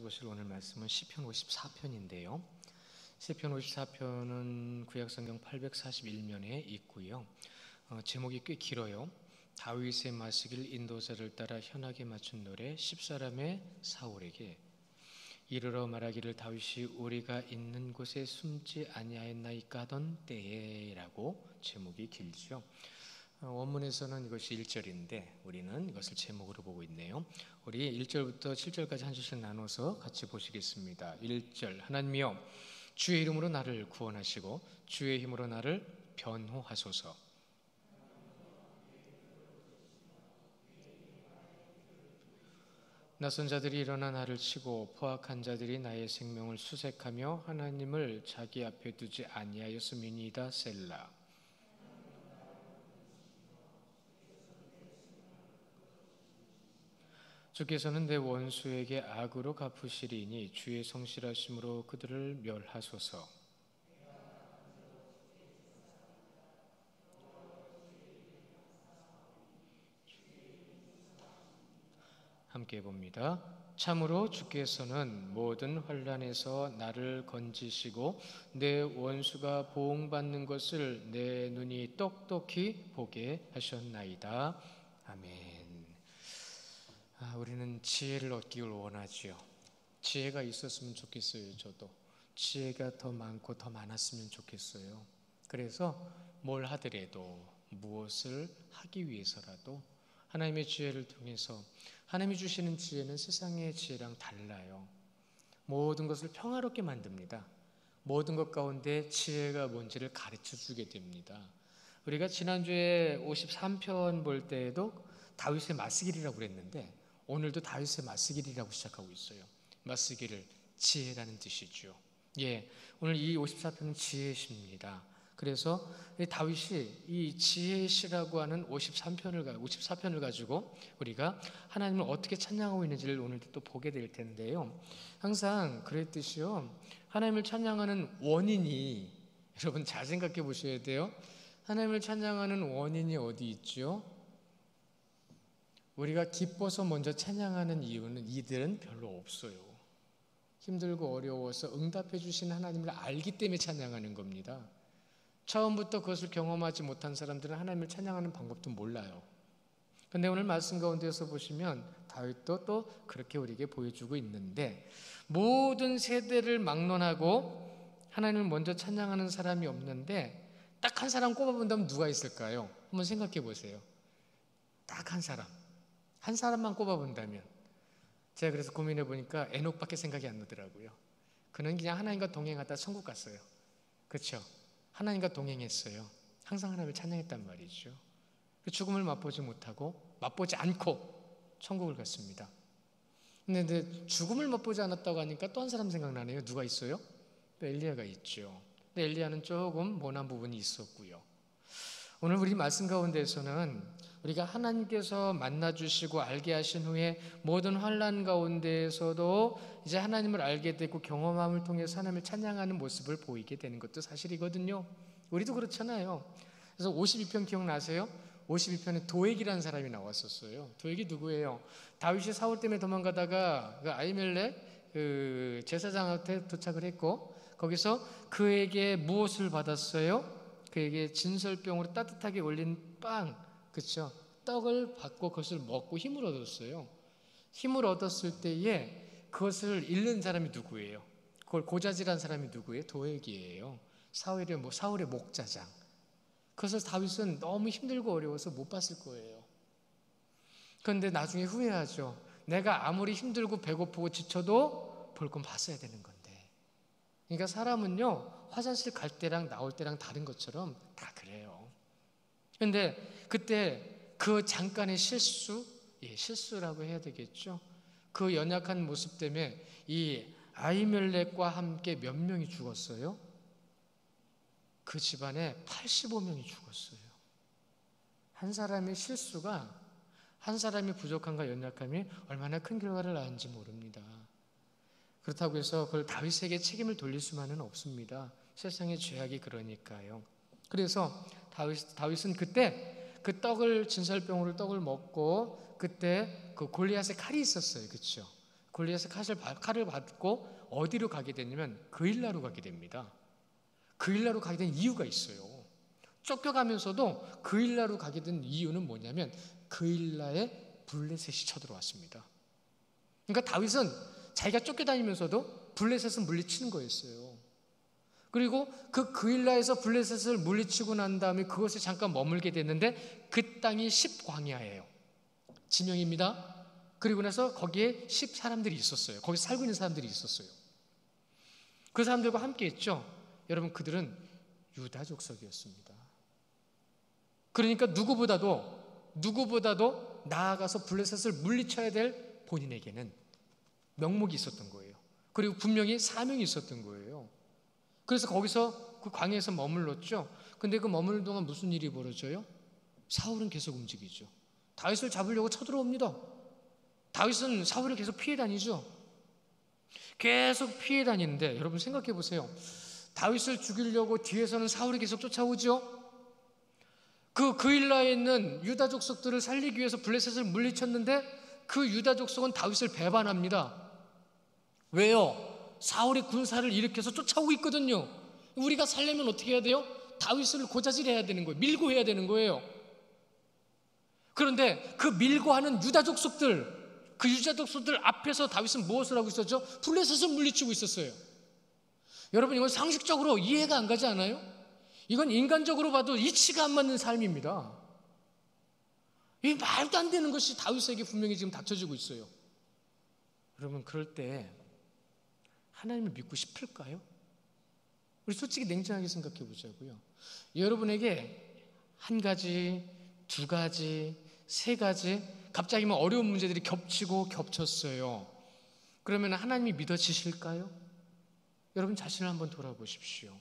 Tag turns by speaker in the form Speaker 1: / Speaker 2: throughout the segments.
Speaker 1: 보실 오늘 말씀은 시편 54편인데요. 시편 54편은 구약성경 841면에 있고요. 제목이 꽤 길어요. 다윗의 마시길 인도자를 따라 현하게 맞춘 노래 10사람의 사울에게 이르러 말하기를 다윗이 우리가 있는 곳에 숨지 아니하였나이까 하던 때에라고 제목이 길죠. 원문에서는 이것이 1절인데 우리는 이것을 제목으로 보고 있네요. 우리 1절부터 7절까지 한 절씩 나눠서 같이 보시겠습니다. 1절 하나님이여 주의 이름으로 나를 구원하시고 주의 힘으로 나를 변호하소서. 낯선 자들이 일어나 나를 치고 포악한 자들이 나의 생명을 수색하며 하나님을 자기 앞에 두지 아니하였음이니이다. 셀라. 주께서는 내 원수에게 악으로 갚으시리니 주의 성실하심으로 그들을 멸하소서. 함께 봅니다. 참으로 주께서는 모든 환난에서 나를 건지시고 내 원수가 보응받는 것을 내 눈이 똑똑히 보게 하셨나이다. 아멘. 우리는 지혜를 얻기를 원하지요. 지혜가 있었으면 좋겠어요. 저도 지혜가 더 많고 더 많았으면 좋겠어요. 그래서 뭘 하더라도 무엇을 하기 위해서라도 하나님의 지혜를 통해서, 하나님이 주시는 지혜는 세상의 지혜랑 달라요. 모든 것을 평화롭게 만듭니다. 모든 것 가운데 지혜가 뭔지를 가르쳐 주게 됩니다. 우리가 지난주에 53편 볼 때에도 다윗의 마스길이라고 그랬는데 오늘도 다윗의 마스길이라고 시작하고 있어요. 마스길을 지혜라는 뜻이죠. 오늘 이 54편은 지혜시입니다. 그래서 다윗이 이 지혜시라고 하는 54편을 가지고 우리가 하나님을 어떻게 찬양하고 있는지를 오늘 또 보게 될 텐데요. 항상 그랬듯이요. 하나님을 찬양하는 원인이, 여러분 잘 생각해 보셔야 돼요. 하나님을 찬양하는 원인이 어디 있죠? 우리가 기뻐서 먼저 찬양하는 이유는 이들은 별로 없어요. 힘들고 어려워서 응답해 주신 하나님을 알기 때문에 찬양하는 겁니다. 처음부터 그것을 경험하지 못한 사람들은 하나님을 찬양하는 방법도 몰라요. 그런데 오늘 말씀 가운데서 보시면 다윗도 또 그렇게 우리에게 보여주고 있는데, 모든 세대를 막론하고 하나님을 먼저 찬양하는 사람이 없는데 딱 한 사람 꼽아본다면 누가 있을까요? 한번 생각해 보세요. 딱 한 사람만 꼽아본다면, 제가 그래서 고민해 보니까 에녹밖에 생각이 안 나더라고요. 그는 그냥 하나님과 동행하다 천국 갔어요. 그렇죠? 하나님과 동행했어요. 항상 하나님을 찬양했단 말이죠. 죽음을 맛보지 않고 천국을 갔습니다. 근데 죽음을 맛보지 않았다고 하니까 또 한 사람 생각나네요. 누가 있어요? 엘리야가 있죠. 근데 엘리야는 조금 모난 부분이 있었고요. 오늘 우리 말씀 가운데에서는 우리가 하나님께서 만나주시고 알게 하신 후에 모든 환난 가운데에서도 이제 하나님을 알게 되고 경험함을 통해서 하나님을 찬양하는 모습을 보이게 되는 것도 사실이거든요. 우리도 그렇잖아요. 그래서 52편 기억나세요? 52편에 도액이라는 사람이 나왔었어요. 도액이 누구예요? 다윗이 사울 때문에 도망가다가 아히멜렉 제사장한테 도착을 했고, 거기서 그에게 무엇을 받았어요? 그에게 진설병으로 따뜻하게 올린 빵, 그렇죠? 떡을 받고 그것을 먹고 힘을 얻었어요. 힘을 얻었을 때에 그것을 잃는 사람이 누구예요? 그걸 고자질한 사람이 누구예요? 도액이에요. 사울의 목자장. 그래서 다윗은 너무 힘들고 어려워서 못 봤을 거예요. 그런데 나중에 후회하죠. 내가 아무리 힘들고 배고프고 지쳐도 볼 건 봤어야 되는 건데. 그러니까 사람은요, 화장실 갈 때랑 나올 때랑 다른 것처럼 다 그래요. 그런데 그때 그 잠깐의 실수라고 해야 되겠죠. 그 연약한 모습 때문에 이 아히멜렉과 함께 몇 명이 죽었어요? 그 집안에 85명이 죽었어요. 한 사람의 실수가, 한 사람의 부족함과 연약함이 얼마나 큰 결과를 낳은지 모릅니다. 그렇다고 해서 그걸 다윗에게 책임을 돌릴 수만은 없습니다. 세상의 죄악이 그러니까요. 그래서 다윗은 그때 그 진설병으로 떡을 먹고, 그때 그 골리앗의 칼이 있었어요. 그렇죠? 골리앗의 칼을 받고 어디로 가게 됐냐면 그일라로 가게 됩니다. 그일라로 가게 된 이유가 있어요. 쫓겨가면서도 그일라로 가게 된 이유는 뭐냐면 그일라에 블레셋이 쳐들어왔습니다. 그러니까 다윗은 자기가 쫓겨다니면서도 블레셋을 물리치는 거였어요. 그리고 그 그일라에서 블레셋을 물리치고 난 다음에 그것에 잠깐 머물게 됐는데 그 땅이 10광야예요. 지명입니다. 그리고 나서 거기에 10사람들이 있었어요. 거기 살고 있는 사람들이 있었어요. 그 사람들과 함께 했죠. 여러분, 그들은 유다 족속이었습니다. 그러니까 누구보다도 나아가서 블레셋을 물리쳐야 될 본인에게는 명목이 있었던 거예요. 그리고 분명히 사명이 있었던 거예요. 그래서 거기서 그 광야에서 머물렀죠. 근데 그 머무는 동안 무슨 일이 벌어져요? 사울은 계속 움직이죠. 다윗을 잡으려고 쳐들어옵니다. 다윗은 사울을 계속 피해 다니죠. 계속 피해 다니는데 여러분 생각해 보세요. 다윗을 죽이려고 뒤에서는 사울이 계속 쫓아오죠. 그 그일라에 있는 유다 족속들을 살리기 위해서 블레셋을 물리쳤는데 그 유다 족속은 다윗을 배반합니다. 왜요? 사울이 군사를 일으켜서 쫓아오고 있거든요. 우리가 살려면 어떻게 해야 돼요? 다윗을 고자질해야 되는 거예요. 밀고 해야 되는 거예요. 그런데 그 밀고 하는 유다 족속들, 그 유다 족속들 앞에서 다윗은 무엇을 하고 있었죠? 블레셋을 물리치고 있었어요. 여러분, 이건 상식적으로 이해가 안 가지 않아요? 이건 인간적으로 봐도 이치가 안 맞는 삶입니다. 이 말도 안 되는 것이 다윗에게 분명히 지금 닥쳐지고 있어요. 여러분, 그럴 때 하나님을 믿고 싶을까요? 우리 솔직히 냉정하게 생각해 보자고요. 여러분에게 한 가지, 두 가지, 세 가지 갑자기 어려운 문제들이 겹치고 겹쳤어요. 그러면 하나님이 믿어지실까요? 여러분 자신을 한번 돌아보십시오.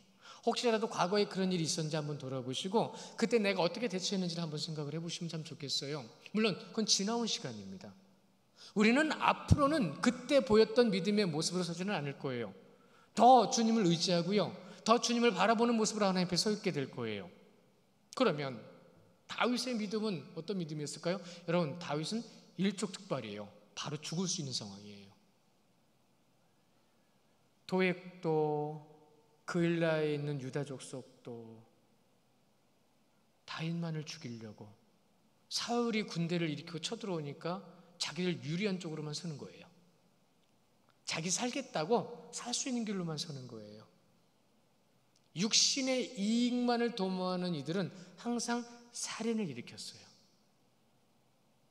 Speaker 1: 혹시라도 과거에 그런 일이 있었는지 한번 돌아보시고 그때 내가 어떻게 대처했는지를 한번 생각을 해보시면 참 좋겠어요. 물론 그건 지나온 시간입니다. 우리는 앞으로는 그때 보였던 믿음의 모습으로 서지는 않을 거예요. 더 주님을 의지하고요, 더 주님을 바라보는 모습으로 하나님 앞에 서 있게 될 거예요. 그러면 다윗의 믿음은 어떤 믿음이었을까요? 여러분, 다윗은 일촉즉발이에요. 바로 죽을 수 있는 상황이에요. 도액도 그일라에 있는 유다 족속도 다윗만을 죽이려고 사울이 군대를 일으키고 쳐들어오니까 자기를 유리한 쪽으로만 서는 거예요. 자기 살겠다고 살 수 있는 길로만 서는 거예요. 육신의 이익만을 도모하는 이들은 항상 살인을 일으켰어요.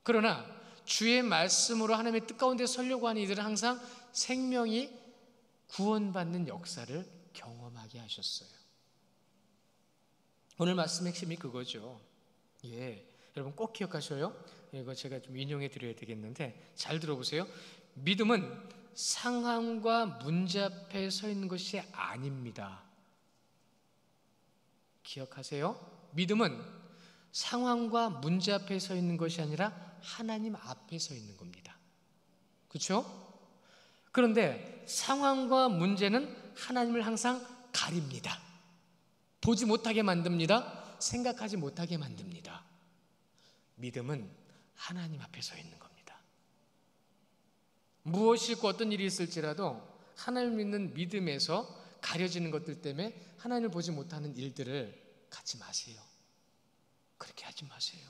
Speaker 1: 그러나 주의 말씀으로 하나님의 뜻 가운데 서려고 하는 이들은 항상 생명이 구원받는 역사를 경험하게 하셨어요. 오늘 말씀 핵심이 그거죠. 여러분 꼭 기억하셔요. 이거 제가 좀 인용해 드려야 되겠는데 잘 들어보세요. 믿음은 상황과 문제 앞에 서 있는 것이 아닙니다. 기억하세요. 믿음은 상황과 문제 앞에 서 있는 것이 아니라 하나님 앞에 서 있는 겁니다. 그렇죠? 그런데 상황과 문제는 하나님을 항상 가립니다. 보지 못하게 만듭니다. 생각하지 못하게 만듭니다. 믿음은 하나님 앞에 서 있는 겁니다. 무엇이 있고 어떤 일이 있을지라도 하나님을 믿는 믿음에서 가려지는 것들 때문에 하나님을 보지 못하는 일들을 갖지 마세요. 그렇게 하지 마세요.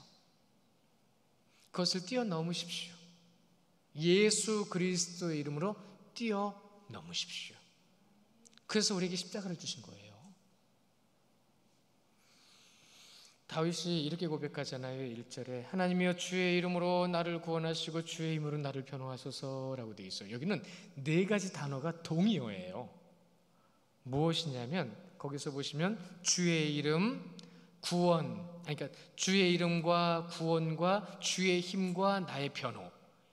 Speaker 1: 그것을 뛰어넘으십시오. 예수 그리스도의 이름으로 뛰어넘으십시오. 그래서 우리에게 십자가를 주신 거예요. 다윗이 이렇게 고백하잖아요. 1절에 하나님이여 주의 이름으로 나를 구원하시고 주의 힘으로 나를 변호하소서라고 되어 있어요. 여기는 네 가지 단어가 동의어예요. 무엇이냐면 거기서 보시면 주의 이름, 구원, 그러니까 주의 이름과 구원과 주의 힘과 나의 변호,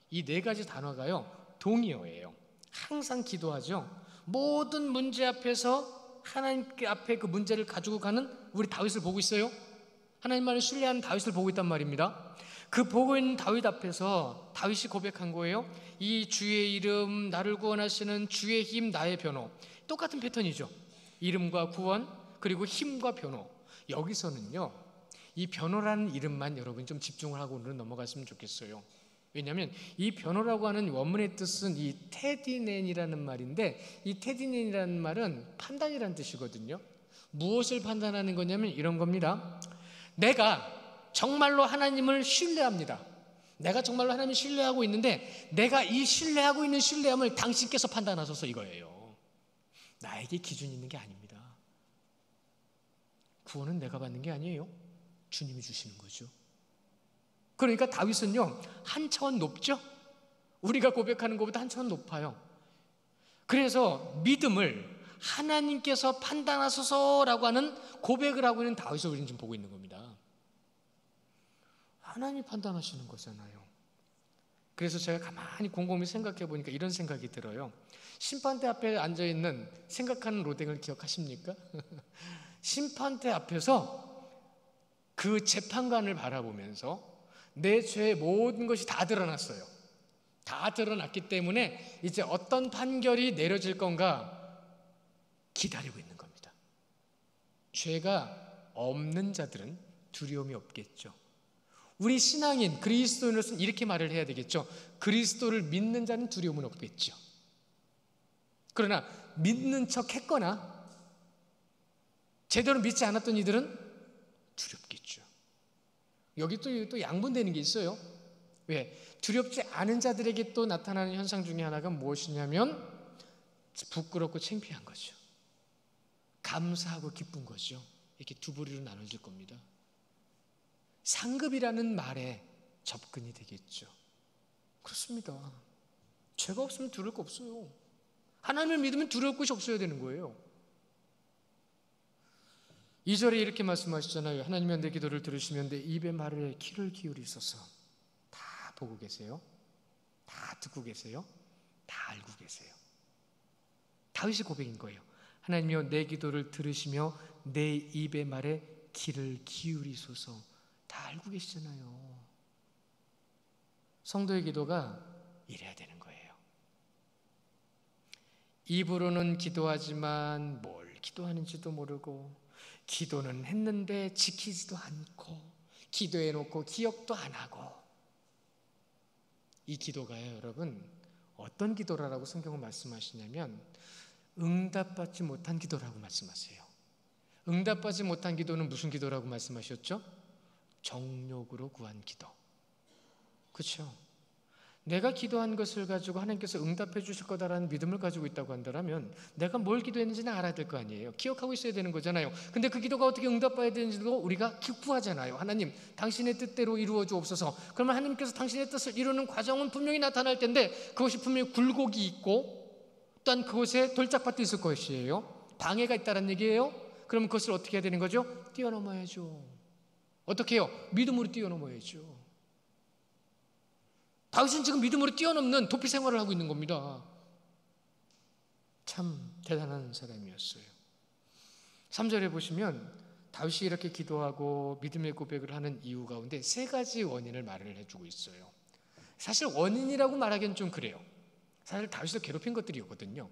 Speaker 1: 이 네 가지 단어가요 동의어예요. 항상 기도하죠. 모든 문제 앞에서 하나님 앞에 그 문제를 가지고 가는 우리 다윗을 보고 있어요. 하나님만을 신뢰하는 다윗을 보고 있단 말입니다. 그 보고 있는 다윗 앞에서 다윗이 고백한 거예요. 이 주의 이름, 나를 구원하시는 주의 힘, 나의 변호. 똑같은 패턴이죠. 이름과 구원, 그리고 힘과 변호. 여기서는요, 이 변호라는 이름만 여러분 좀 집중을 하고 오늘 넘어갔으면 좋겠어요. 왜냐하면 이 변호라고 하는 원문의 뜻은 이 테디넨이라는 말인데, 이 테디넨이라는 말은 판단이라는 뜻이거든요. 무엇을 판단하는 거냐면 이런 겁니다. 내가 정말로 하나님을 신뢰합니다. 내가 정말로 하나님을 신뢰하고 있는데, 내가 이 신뢰하고 있는 신뢰함을 당신께서 판단하소서, 이거예요. 나에게 기준이 있는 게 아닙니다. 구원은 내가 받는 게 아니에요. 주님이 주시는 거죠. 그러니까 다윗은요, 한 차원 높죠? 우리가 고백하는 것보다 한 차원 높아요. 그래서 믿음을 하나님께서 판단하소서라고 하는 고백을 하고 있는 다윗을 우리는 지금 보고 있는 겁니다. 하나님이 판단하시는 거잖아요. 그래서 제가 가만히 곰곰이 생각해 보니까 이런 생각이 들어요. 심판대 앞에 앉아있는 생각하는 로댕을 기억하십니까? 심판대 앞에서 그 재판관을 바라보면서 내 죄의 모든 것이 다 드러났어요. 다 드러났기 때문에 이제 어떤 판결이 내려질 건가 기다리고 있는 겁니다. 죄가 없는 자들은 두려움이 없겠죠. 우리 신앙인 그리스도인으로서는 이렇게 말을 해야 되겠죠. 그리스도를 믿는 자는 두려움은 없겠죠. 그러나 믿는 척 했거나 제대로 믿지 않았던 이들은 두렵겠죠. 여기 또 양분되는 게 있어요. 왜? 두렵지 않은 자들에게 또 나타나는 현상 중에 하나가 무엇이냐면 부끄럽고 창피한 거죠. 감사하고 기쁜 거죠. 이렇게 두 부류로 나눠질 겁니다. 상급이라는 말에 접근이 되겠죠. 그렇습니다. 죄가 없으면 두려울 거 없어요. 하나님을 믿으면 두려울 것이 없어야 되는 거예요. 2절에 이렇게 말씀하시잖아요. 하나님이 내 기도를 들으시면 내 입의 말에 귀를 기울이소서. 다 보고 계세요. 다 듣고 계세요. 다 알고 계세요. 다윗의 고백인 거예요. 하나님이여 내 기도를 들으시며 내 입의 말에 귀를 기울이소서. 다 알고 계시잖아요. 성도의 기도가 이래야 되는 거예요. 입으로는 기도하지만 뭘 기도하는지도 모르고, 기도는 했는데 지키지도 않고, 기도해놓고 기억도 안 하고. 이 기도가요, 여러분, 어떤 기도라고 성경은 말씀하시냐면 응답받지 못한 기도라고 말씀하세요. 응답받지 못한 기도는 무슨 기도라고 말씀하셨죠? 정욕으로 구한 기도. 그렇죠? 내가 기도한 것을 가지고 하나님께서 응답해 주실 거다라는 믿음을 가지고 있다고 한다면 내가 뭘 기도했는지는 알아야 될 거 아니에요. 기억하고 있어야 되는 거잖아요. 근데 그 기도가 어떻게 응답받아야 되는지도 우리가 구하잖아요. 하나님, 당신의 뜻대로 이루어 주옵소서. 그러면 하나님께서 당신의 뜻을 이루는 과정은 분명히 나타날 텐데 그것이 분명히 굴곡이 있고 또한 그곳에 돌짝밭도 있을 것이에요. 방해가 있다는 얘기예요. 그럼 그것을 어떻게 해야 되는 거죠? 뛰어넘어야죠. 어떻게 해요? 믿음으로 뛰어넘어야죠. 다윗은 지금 믿음으로 뛰어넘는 도피 생활을 하고 있는 겁니다. 참 대단한 사람이었어요. 3절에 보시면 다윗이 이렇게 기도하고 믿음의 고백을 하는 이유 가운데 세 가지 원인을 말을 해주고 있어요. 사실 원인이라고 말하기는 좀 그래요. 사실 다윗을 괴롭힌 것들이었거든요.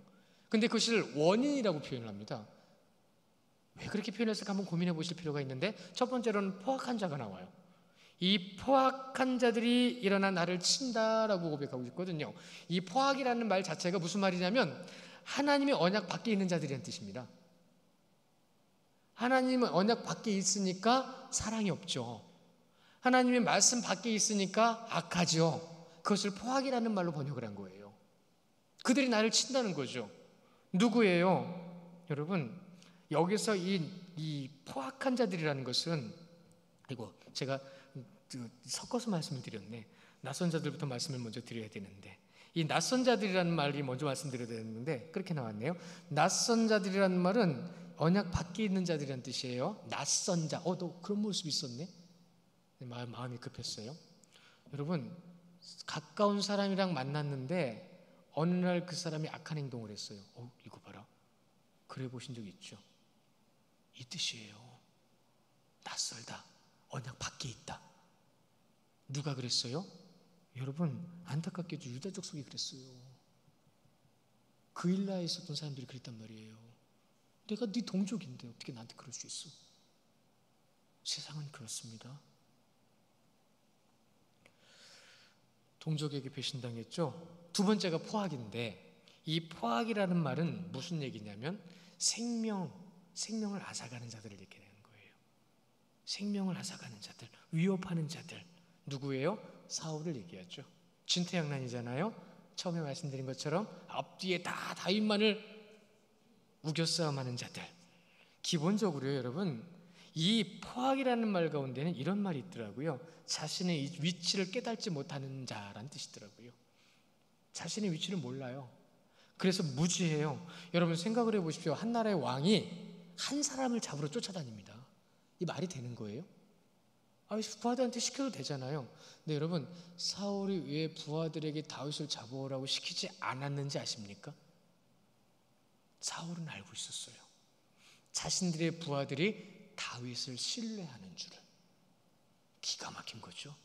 Speaker 1: 근데 그것을 원인이라고 표현을 합니다. 왜 그렇게 표현했을까 한번 고민해 보실 필요가 있는데, 첫 번째로는 포악한 자가 나와요. 이 포악한 자들이 일어나 나를 친다라고 고백하고 있거든요. 이 포악이라는 말 자체가 무슨 말이냐면 하나님의 언약 밖에 있는 자들이라는 뜻입니다. 하나님의 언약 밖에 있으니까 사랑이 없죠. 하나님의 말씀 밖에 있으니까 악하죠. 그것을 포악이라는 말로 번역을 한 거예요. 그들이 나를 친다는 거죠. 누구예요? 여러분, 여기서 이 포악한 자들이라는 것은, 이거 제가 섞어서 말씀을 드렸네. 낯선 자들부터 말씀을 먼저 드려야 되는데, 이 낯선 자들이라는 말이 먼저 말씀드려야 되는데 그렇게 나왔네요. 낯선 자들이라는 말은 언약 밖에 있는 자들이라는 뜻이에요. 낯선 자. 너 그런 모습이 있었네. 마음이 급했어요. 여러분, 가까운 사람이랑 만났는데 어느 날 그 사람이 악한 행동을 했어요. 이거 봐라. 그래 보신 적 있죠? 이 뜻이에요. 낯설다. 언약 밖에 있다. 누가 그랬어요? 여러분, 안타깝게도 유다 족속이 그랬어요. 그 일라에 있었던 사람들이 그랬단 말이에요. 내가 네 동족인데 어떻게 나한테 그럴 수 있어? 세상은 그렇습니다. 동족에게 배신당했죠. 두 번째가 포악인데, 이 포악이라는 말은 무슨 얘기냐면 생명을 앗아가는 자들을 얘기하는 거예요. 생명을 앗아가는 자들, 위협하는 자들. 누구예요? 사울을 얘기하죠. 진퇴양난이잖아요. 처음에 말씀드린 것처럼 앞뒤에 다 다윗만을 우겨싸움하는 자들. 기본적으로요, 여러분, 이 포악이라는 말 가운데는 이런 말이 있더라고요. 자신의 위치를 깨닫지 못하는 자라는 뜻이더라고요. 자신의 위치를 몰라요. 그래서 무지해요. 여러분 생각을 해보십시오. 한 나라의 왕이 한 사람을 잡으러 쫓아다닙니다. 이 말이 되는 거예요? 부하들한테 시켜도 되잖아요. 근데 여러분, 사울이 왜 부하들에게 다윗을 잡아오라고 시키지 않았는지 아십니까? 사울은 알고 있었어요. 자신들의 부하들이 다윗을 신뢰하는 줄을. 기가 막힌 거죠.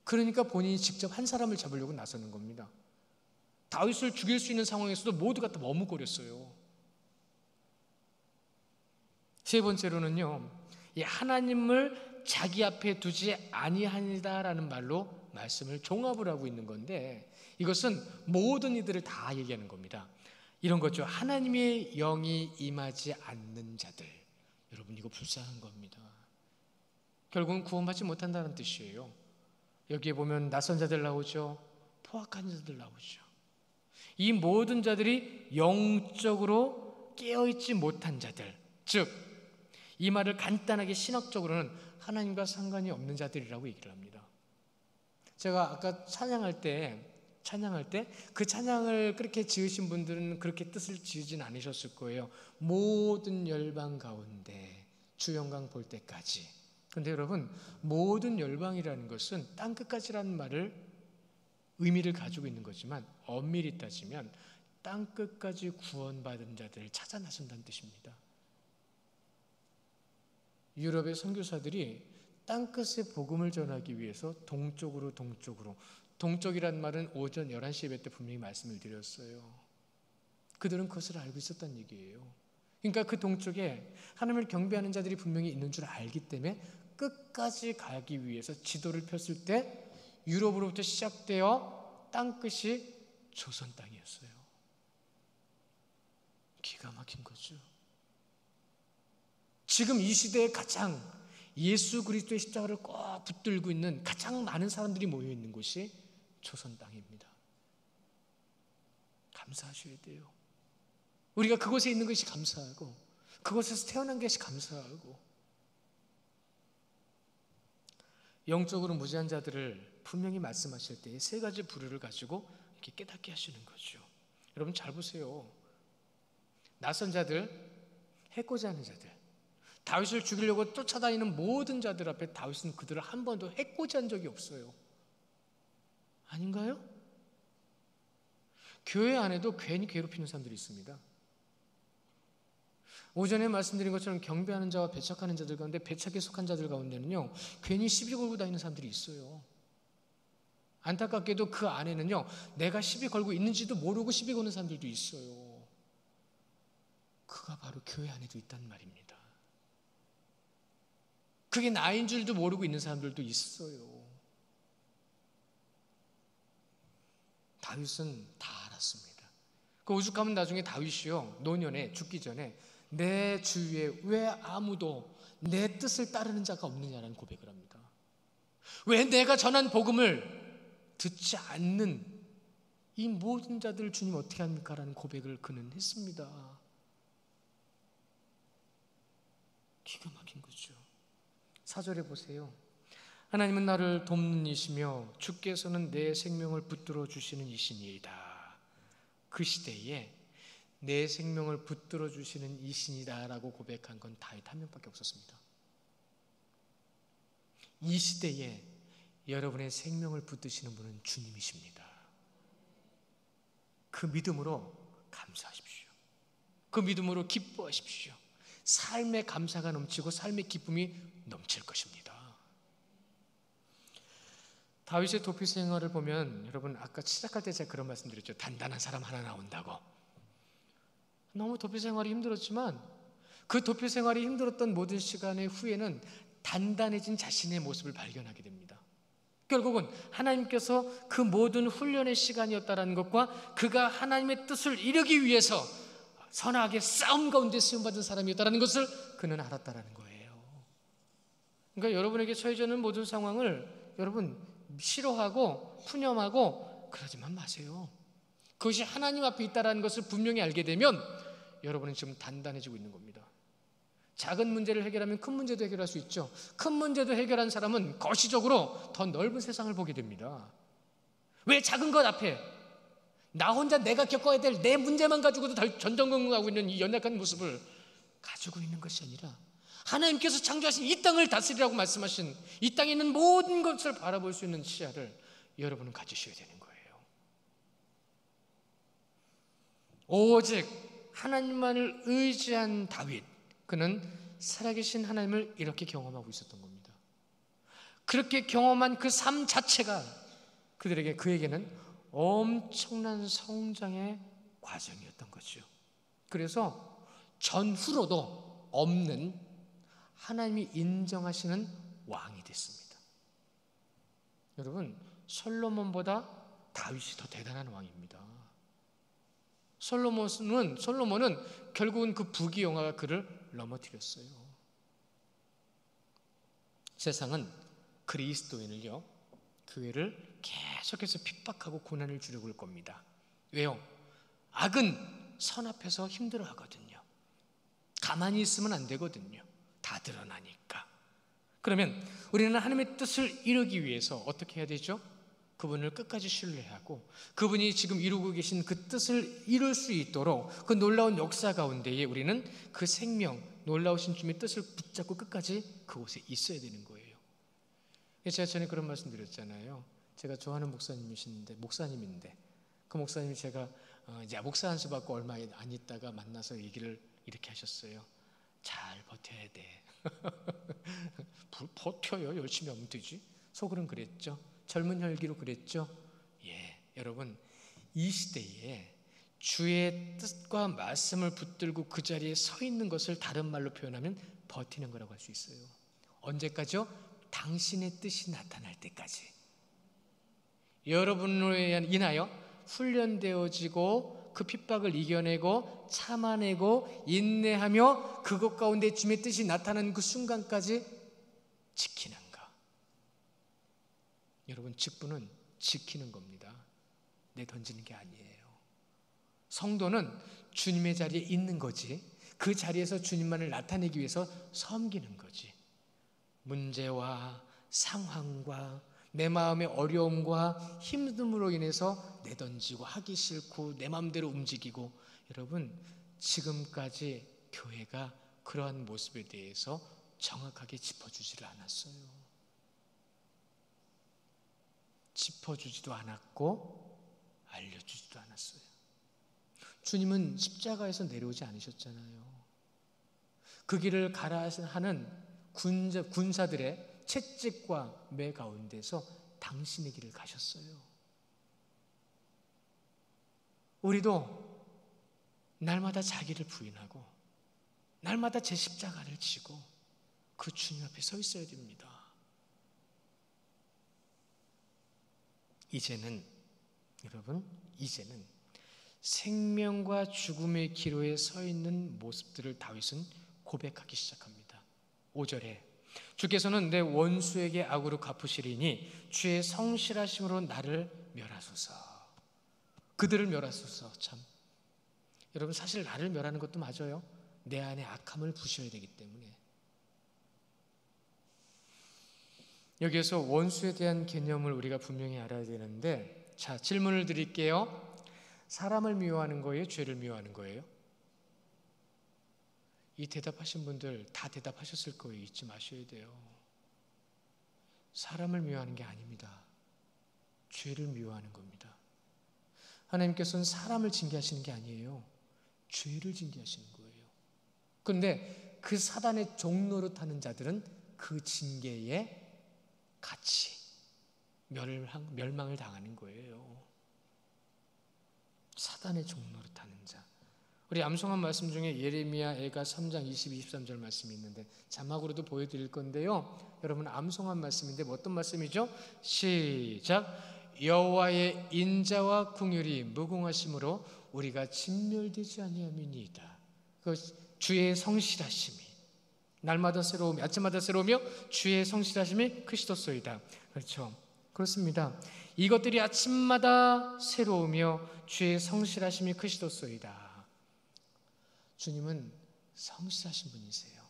Speaker 1: 그러니까 본인이 직접 한 사람을 잡으려고 나서는 겁니다. 다윗을 죽일 수 있는 상황에서도 모두가 다 머뭇거렸어요. 세 번째로는요, 이 하나님을 자기 앞에 두지 아니하니다라는 말로 말씀을 종합을 하고 있는 건데, 이것은 모든 이들을 다 얘기하는 겁니다. 이런 거죠. 하나님의 영이 임하지 않는 자들. 여러분, 이거 불쌍한 겁니다. 결국은 구원받지 못한다는 뜻이에요. 여기에 보면 낯선 자들 나오죠. 포악한 자들 나오죠. 이 모든 자들이 영적으로 깨어있지 못한 자들, 즉 이 말을 간단하게 신학적으로는 하나님과 상관이 없는 자들이라고 얘기를 합니다. 제가 아까 찬양할 때 그 찬양을 그렇게 지으신 분들은 그렇게 뜻을 지으진 않으셨을 거예요. 모든 열방 가운데 주 영광 볼 때까지. 그런데 여러분, 모든 열방이라는 것은 땅끝까지라는 말을 의미를 가지고 있는 거지만 엄밀히 따지면 땅끝까지 구원받은 자들을 찾아 나선다는 뜻입니다. 유럽의 선교사들이 땅끝의 복음을 전하기 위해서 동쪽이란 말은 오전 11시 예배 때 분명히 말씀을 드렸어요. 그들은 그것을 알고 있었다는 얘기예요. 그러니까 그 동쪽에 하나님을 경배하는 자들이 분명히 있는 줄 알기 때문에 끝까지 가기 위해서 지도를 폈을 때 유럽으로부터 시작되어 땅끝이 조선 땅이었어요. 기가 막힌 거죠. 지금 이 시대에 가장 예수 그리스도의 십자가를 꼭 붙들고 있는 가장 많은 사람들이 모여 있는 곳이 조선 땅입니다. 감사하셔야 돼요. 우리가 그곳에 있는 것이 감사하고, 그곳에서 태어난 것이 감사하고, 영적으로 무지한 자들을 분명히 말씀하실 때 세 가지 부류를 가지고 이렇게 깨닫게 하시는 거죠. 여러분 잘 보세요. 낯선 자들, 해코지 하는 자들, 다윗을 죽이려고 쫓아다니는 모든 자들 앞에 다윗은 그들을 한 번도 해코지한 적이 없어요. 아닌가요? 교회 안에도 괜히 괴롭히는 사람들이 있습니다. 오전에 말씀드린 것처럼 경배하는 자와 배척하는 자들 가운데, 배척에 속한 자들 가운데는요, 괜히 시비 걸고 다니는 사람들이 있어요. 안타깝게도 그 안에는요, 내가 시비 걸고 있는지도 모르고 시비 거는 사람들도 있어요. 그가 바로 교회 안에도 있단 말입니다. 그게 나인 줄도 모르고 있는 사람들도 있어요. 다윗은 다 알았습니다. 그 오죽하면 나중에 다윗이요, 노년에 죽기 전에 내 주위에 왜 아무도 내 뜻을 따르는 자가 없느냐라는 고백을 합니다. 왜 내가 전한 복음을 듣지 않는 이 모든 자들을 주님 어떻게 합니까? 라는 고백을 그는 했습니다. 기가 막힌 거죠. 4절에 보세요. 하나님은 나를 돕는 이시며 주께서는 내 생명을 붙들어 주시는 이신이다. 그 시대에 내 생명을 붙들어 주시는 이신이다 라고 고백한 건 다윗 한 명밖에 없었습니다. 이 시대에 여러분의 생명을 붙드시는 분은 주님이십니다. 그 믿음으로 감사하십시오. 그 믿음으로 기뻐하십시오. 삶의 감사가 넘치고 삶의 기쁨이 넘칠 것입니다. 다윗의 도피 생활을 보면, 여러분 아까 시작할 때 제가 그런 말씀 드렸죠. 단단한 사람 하나 나온다고. 너무 도피 생활이 힘들었지만 그 도피 생활이 힘들었던 모든 시간의 후에는 단단해진 자신의 모습을 발견하게 됩니다. 결국은 하나님께서 그 모든 훈련의 시간이었다는 것과 그가 하나님의 뜻을 이루기 위해서 선하게 싸움 가운데 시험받은 사람이었다는 것을 그는 알았다는 거예요. 그러니까 여러분에게 처해지는 모든 상황을 여러분 싫어하고 푸념하고 그러지만 마세요. 그것이 하나님 앞에 있다는 것을 분명히 알게 되면 여러분은 지금 단단해지고 있는 겁니다. 작은 문제를 해결하면 큰 문제도 해결할 수 있죠. 큰 문제도 해결한 사람은 거시적으로 더 넓은 세상을 보게 됩니다. 왜 작은 것 앞에 나 혼자 내가 겪어야 될 내 문제만 가지고도 전전긍긍하고 있는 이 연약한 모습을 가지고 있는 것이 아니라 하나님께서 창조하신 이 땅을 다스리라고 말씀하신 이 땅에 있는 모든 것을 바라볼 수 있는 시야를 여러분은 가지셔야 되는 거예요. 오직 하나님만을 의지한 다윗, 그는 살아계신 하나님을 이렇게 경험하고 있었던 겁니다. 그렇게 경험한 그 삶 자체가 그에게는 엄청난 성장의 과정이었던 거죠. 그래서 전후로도 없는 하나님이 인정하시는 왕이 됐습니다. 여러분, 솔로몬보다 다윗이 더 대단한 왕입니다. 솔로몬은 결국은 그 부귀영화가 그를 넘어뜨렸어요. 세상은 그리스도인을요, 교회를 계속해서 핍박하고 고난을 주려고 할 겁니다. 왜요? 악은 선 앞에서 힘들어하거든요. 가만히 있으면 안 되거든요. 다 드러나니까. 그러면 우리는 하나님의 뜻을 이루기 위해서 어떻게 해야 되죠? 그분을 끝까지 신뢰하고 그분이 지금 이루고 계신 그 뜻을 이룰 수 있도록 그 놀라운 역사 가운데에 우리는 그 생명, 놀라우신 주님의 뜻을 붙잡고 끝까지 그곳에 있어야 되는 거예요. 제가 전에 그런 말씀 드렸잖아요. 제가 좋아하는 목사님인데 그 목사님이 제가 이제 목사 한 수 받고 얼마 안 있다가 만나서 얘기를 이렇게 하셨어요. 잘 버텨야 돼. 버텨요. 열심히 하면 되지. 속으로는 그랬죠. 젊은 혈기로 그랬죠. 예, 여러분, 이 시대에 주의 뜻과 말씀을 붙들고 그 자리에 서 있는 것을 다른 말로 표현하면 버티는 거라고 할 수 있어요. 언제까지요? 당신의 뜻이 나타날 때까지. 여러분으로 인하여 훈련되어지고 그 핍박을 이겨내고 참아내고 인내하며 그것 가운데 주님의 뜻이 나타나는 그 순간까지 지키는가. 여러분, 직분은 지키는 겁니다. 내던지는 게 아니에요. 성도는 주님의 자리에 있는 거지, 그 자리에서 주님만을 나타내기 위해서 섬기는 거지. 문제와 상황과 내 마음의 어려움과 힘듦으로 인해서 내던지고 하기 싫고 내 마음대로 움직이고, 여러분, 지금까지 교회가 그러한 모습에 대해서 정확하게 짚어주지를 않았어요. 짚어주지도 않았고 알려주지도 않았어요. 주님은 십자가에서 내려오지 않으셨잖아요. 그 길을 가라 하는 군사들의 채찍과 매 가운데서 당신의 길을 가셨어요. 우리도 날마다 자기를 부인하고 날마다 제 십자가를 지고 그 주님 앞에 서 있어야 됩니다. 여러분, 이제는 생명과 죽음의 기로에 서 있는 모습들을 다윗은 고백하기 시작합니다. 5절에 주께서는 내 원수에게 악으로 갚으시리니 주의 성실하심으로 나를 멸하소서. 그들을 멸하소서. 참, 여러분, 사실 나를 멸하는 것도 맞아요. 내 안에 악함을 부셔야 되기 때문에. 여기에서 원수에 대한 개념을 우리가 분명히 알아야 되는데, 자, 질문을 드릴게요. 사람을 미워하는 거예요? 죄를 미워하는 거예요? 이 대답하신 분들 다 대답하셨을 거예요. 잊지 마셔야 돼요. 사람을 미워하는 게 아닙니다. 죄를 미워하는 겁니다. 하나님께서는 사람을 징계하시는 게 아니에요. 죄를 징계하시는 거예요. 그런데 그 사단의 종로로 타는 자들은 그 징계에 같이 멸망을 당하는 거예요. 사단의 종로로 타는 자. 우리 암송한 말씀 중에 예레미야 애가 3장 22, 23절 말씀이 있는데 자막으로도 보여드릴 건데요. 여러분 암송한 말씀인데 어떤 말씀이죠? 시작. 여호와의 인자와 긍휼이 무궁하심으로 우리가 진멸되지 아니함이니이다. 그 주의 성실하심이 날마다 새로우며 아침마다 새로우며 주의 성실하심이 크시도소이다. 그렇죠. 그렇습니다. 이것들이 아침마다 새로우며 주의 성실하심이 크시도소이다. 주님은 성실하신 분이세요.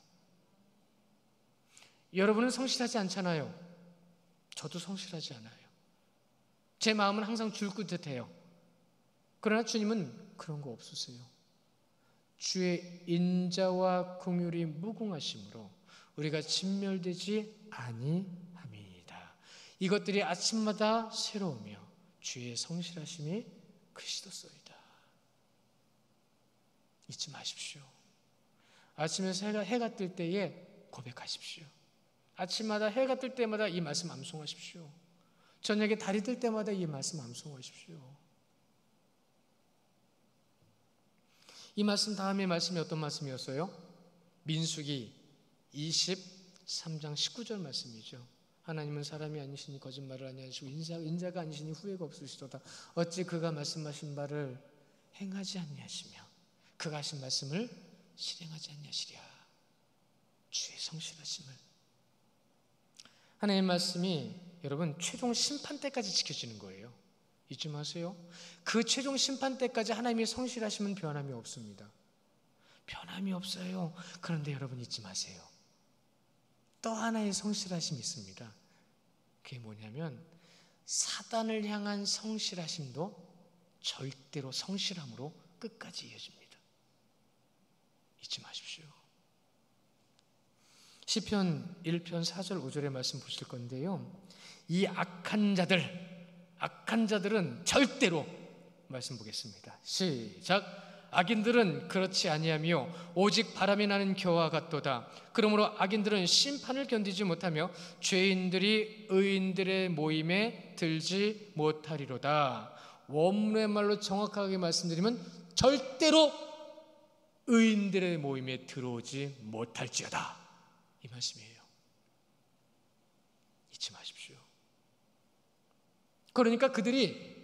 Speaker 1: 여러분은 성실하지 않잖아요. 저도 성실하지 않아요. 제 마음은 항상 줄긋듯해요. 그러나 주님은 그런 거 없으세요. 주의 인자와 긍휼이 무궁하심으로 우리가 진멸되지 아니함이니이다. 이것들이 아침마다 새로우며 주의 성실하심이 크시도소이다. 잊지 마십시오. 아침에서 해가 뜰 때에 고백하십시오. 아침마다 해가 뜰 때마다 이 말씀 암송하십시오. 저녁에 달이 뜰 때마다 이 말씀 암송하십시오. 이 말씀 다음에 말씀이 어떤 말씀이었어요? 민수기 23장 19절 말씀이죠. 하나님은 사람이 아니시니 거짓말을 아니하시고 인자가 아니시니 후회가 없으시도다. 어찌 그가 말씀하신 바를 행하지 아니하시며 그가 하신 말씀을 실행하지 아니하시랴. 주의 성실하심을. 하나님의 말씀이 여러분 최종 심판 때까지 지켜지는 거예요. 잊지 마세요. 그 최종 심판 때까지 하나님의 성실하심은 변함이 없습니다. 변함이 없어요. 그런데 여러분 잊지 마세요. 또 하나의 성실하심이 있습니다. 그게 뭐냐면 사단을 향한 성실하심도 절대로 성실함으로 끝까지 이어집니다. 잊지 마십시오. 시편 1편 4절 5절의 말씀 보실 건데요. 이 악한 자들은 절대로 말씀 보겠습니다. 시작. 악인들은 그렇지 아니하며 오직 바람이 나는 겨와 같도다. 그러므로 악인들은 심판을 견디지 못하며 죄인들이 의인들의 모임에 들지 못하리로다. 원문의 말로 정확하게 말씀드리면 절대로 의인들의 모임에 들어오지 못할지어다. 이 말씀이에요. 잊지 마십시오. 그러니까 그들이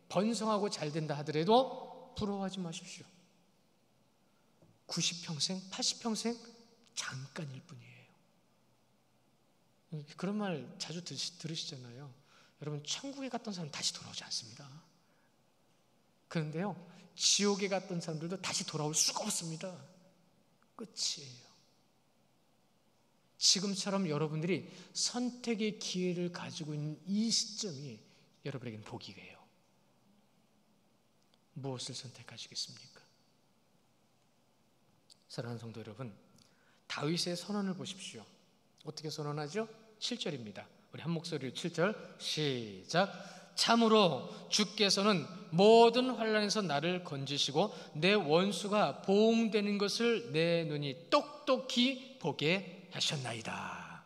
Speaker 1: 번성하고 잘 된다 하더라도 부러워하지 마십시오. 90평생, 80평생 잠깐일 뿐이에요. 그런 말 자주 들으시잖아요. 여러분 천국에 갔던 사람 다시 돌아오지 않습니다. 그런데요 지옥에 갔던 사람들도 다시 돌아올 수가 없습니다. 끝이에요. 지금처럼 여러분들이 선택의 기회를 가지고 있는 이 시점이 여러분에게는 복이에요. 무엇을 선택하시겠습니까? 사랑하는 성도 여러분, 다윗의 선언을 보십시오. 어떻게 선언하죠? 7절입니다. 우리 한 목소리로 7절 시작. 참으로 주께서는 모든 환난에서 나를 건지시고 내 원수가 보응되는 것을 내 눈이 똑똑히 보게 하셨나이다.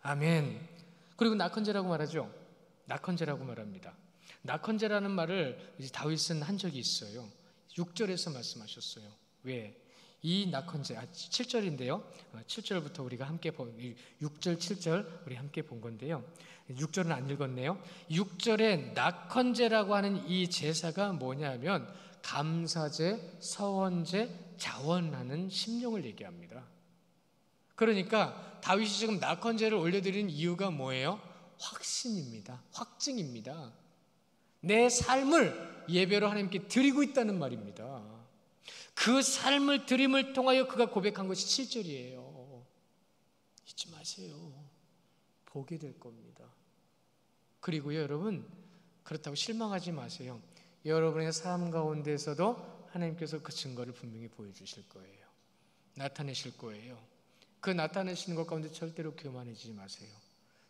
Speaker 1: 아멘. 그리고 낙헌제라고 말하죠. 낙헌제라고 말합니다. 낙헌제라는 말을 다윗은 한 적이 있어요. 6절에서 말씀하셨어요. 왜? 이 낙헌제 7절인데요 7절부터 우리가 함께 6절 7절 우리 함께 본 건데요 6절은 안 읽었네요. 6절에 낙헌제라고 하는 이 제사가 뭐냐면 감사제, 서원제, 자원하는 심령을 얘기합니다. 그러니까 다윗이 지금 낙헌제를 올려드리는 이유가 뭐예요? 확신입니다. 확증입니다. 내 삶을 예배로 하나님께 드리고 있다는 말입니다. 그 삶을 드림을 통하여 그가 고백한 것이 7절이에요. 잊지 마세요. 보게 될 겁니다. 그리고요 여러분 그렇다고 실망하지 마세요. 여러분의 삶 가운데서도 하나님께서 그 증거를 분명히 보여주실 거예요. 나타내실 거예요. 그 나타내시는 것 가운데 절대로 교만해지지 마세요.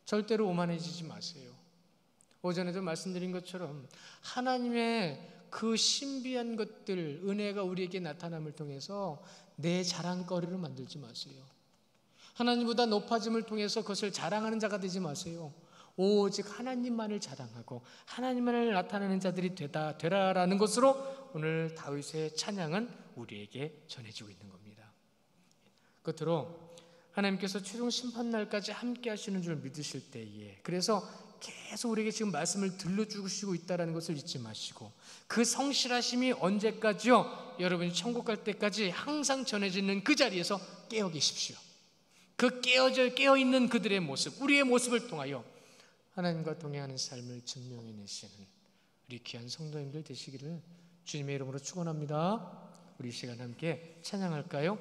Speaker 1: 절대로 오만해지지 마세요. 오전에도 말씀드린 것처럼 하나님의 그 신비한 것들, 은혜가 우리에게 나타남을 통해서 내 자랑거리를 만들지 마세요. 하나님보다 높아짐을 통해서 그것을 자랑하는 자가 되지 마세요. 오직 하나님만을 자랑하고 하나님만을 나타내는 자들이 되라라는 것으로 오늘 다윗의 찬양은 우리에게 전해지고 있는 겁니다. 끝으로 하나님께서 최종 심판날까지 함께 하시는 줄 믿으실 때에, 그래서 계속 우리에게 지금 말씀을 들려주시고 있다는 것을 잊지 마시고, 그 성실하심이 언제까지요? 여러분이 천국 갈 때까지 항상 전해지는 그 자리에서 깨어 계십시오. 그 깨어있는 그들의 모습, 우리의 모습을 통하여 하나님과 동행하는 삶을 증명해내시는 우리 귀한 성도님들 되시기를 주님의 이름으로 축원합니다. 우리 이 시간 함께 찬양할까요?